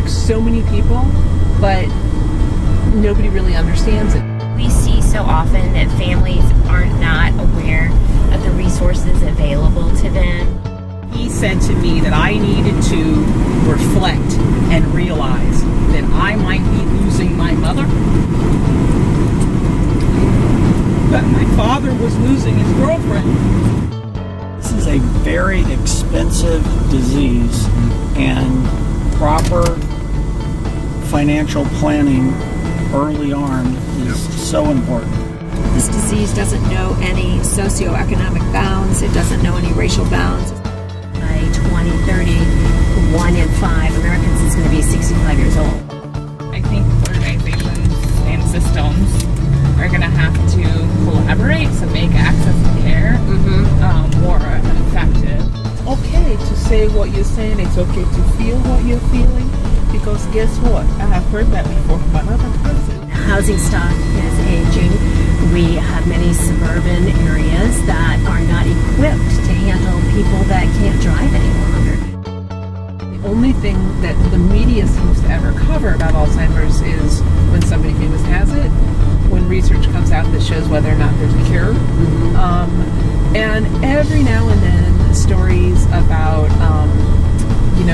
affects so many people, but nobody really understands it. We see so often that families are not aware of the resources available to them. He said to me that I needed to reflect and realize that I might be losing my mother, that my father was losing his girlfriend. This is a very expensive disease, and proper financial planning early on is so important. This disease doesn't know any socioeconomic bounds. It doesn't know any racial bounds. By 2030, 1 in 5 Americans is going to be 65 years old. I think organizations and systems are going to have to collaborate to make access to care more effective. It's okay to say what you're saying. It's okay to feel what you're feeling, because guess what? I have heard that before from another person. Housing stock is aging. We have many suburban areas that are not equipped to handle people that can't drive any longer. The only thing that the media seems to ever cover about Alzheimer's is when somebody famous has it, when research comes out that shows whether or not there's a cure. And every now and then stories about,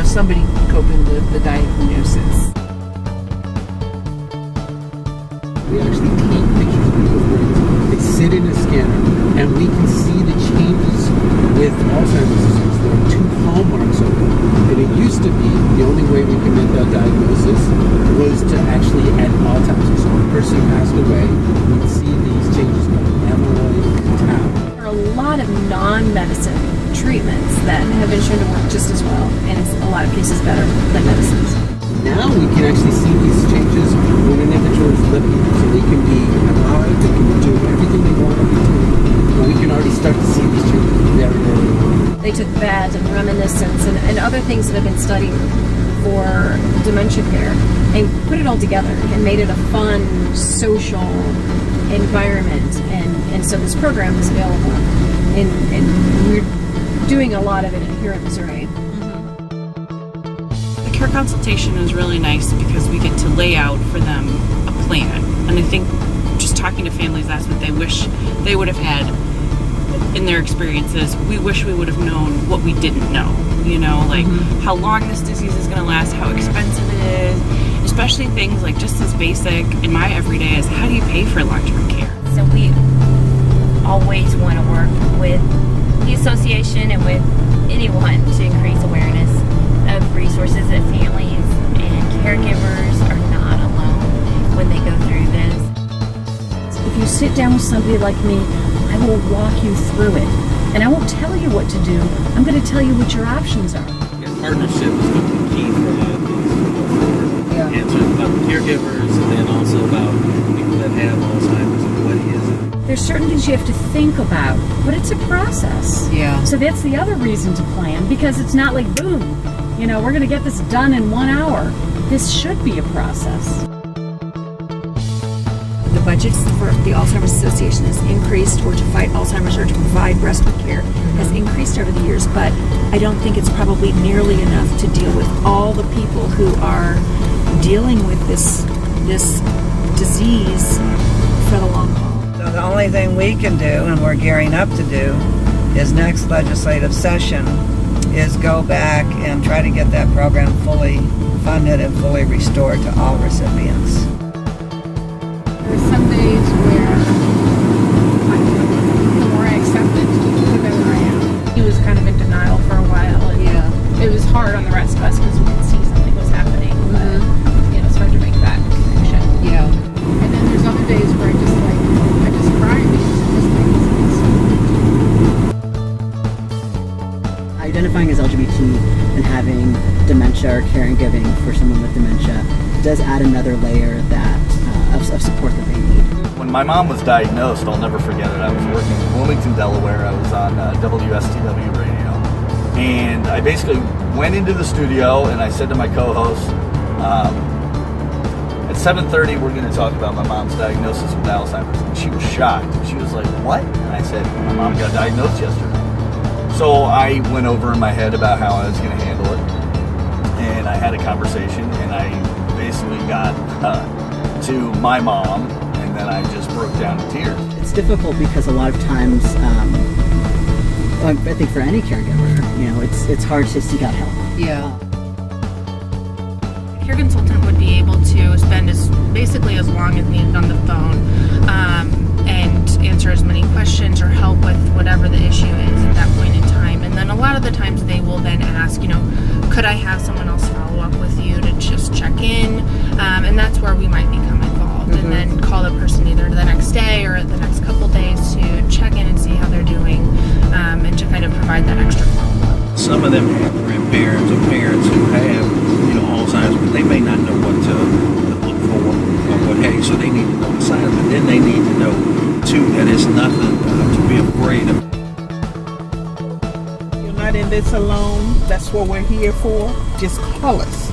somebody coping with the diagnosis. We actually take pictures of people's brains. They sit in a scanner, and we can see the changes with Alzheimer's disease. There are 2 hallmarks of it. And it used to be the only way we could make that diagnosis was to actually at autopsy. So when a person passed away, we'd see these changes called amyloid and tau. There are a lot of non-medicine treatments that have been shown to work just as well, and in a lot of cases better than medicines. Now we can actually see these changes when an individual is living. So they can be alive, they can do everything they want to be doing. But we can already start to see these changes very early on. They took that and reminiscence and other things that have been studied for dementia care and put it all together and made it a fun, social environment. And so this program is available. And we're doing a lot of it here in Missouri. The care consultation is really nice because we get to lay out for them a plan. And I think just talking to families, that's what they wish they would have had in their experiences. We wish we would have known what we didn't know, how long this disease is going to last, how expensive it is, especially things like just as basic in my everyday as how do you pay for long-term care? So we always want to work with the association and with anyone to increase awareness of resources that families and caregivers are not alone when they go through this. If you sit down with somebody like me, I will walk you through it. And I won't tell you what to do. I'm going to tell you what your options are. Partnership is going to be key for a lot of these. Answers about caregivers and then also about people that have Alzheimer's and what is it. There's certain things you have to think about, but it's a process. Yeah. So that's the other reason to plan, because it's not like, boom, we're going to get this done in 1 hour. This should be a process. The budgets for the Alzheimer's Association has increased, or to fight Alzheimer's or to provide respite care has increased over the years, but I don't think it's probably nearly enough to deal with all the people who are dealing with this disease for the long haul. So the only thing we can do, and we're gearing up to do, is next legislative session is go back and try to get that program fully funded and fully restored to all recipients. There are some days where the more I accept it, the better I am. He was kind of in denial for a while, and it was hard on the rest of us because we could see something was happening, but it's hard to make that connection. Yeah. And then there's other days where I just cry because it just Identifying as LGBT and having dementia or caregiving for someone with dementia does add another layer of support that they need. When my mom was diagnosed, I'll never forget it. I was working in Wilmington, Delaware. I was on WSTW radio. And I basically went into the studio and I said to my co-host, at 7:30 we're going to talk about my mom's diagnosis with Alzheimer's. And she was shocked. She was like, what? And I said, my mom got diagnosed yesterday. So I went over in my head about how I was going to handle it. and I had a conversation, and I basically got to my mom, and then I just broke down in tears. It's difficult because a lot of times, I think for any caregiver, it's hard to seek out help. Yeah. A care consultant would be able to spend basically as long as needed on the phone and answer as many questions or help with whatever the issue is at that point in time. And then a lot of the times they will then ask, could I have someone else follow up with you to just check in? And that's where we might become involved. And then call the person either the next day or the next couple days to check in and see how they're doing and to kind of provide that extra follow-up. Some of them have grandparents or parents who have, Alzheimer's, but they may not know what to look for or what have you. So they need to know the signs, but then they need to know too that it's nothing to be afraid of. You're not in this alone. That's what we're here for. Just call us.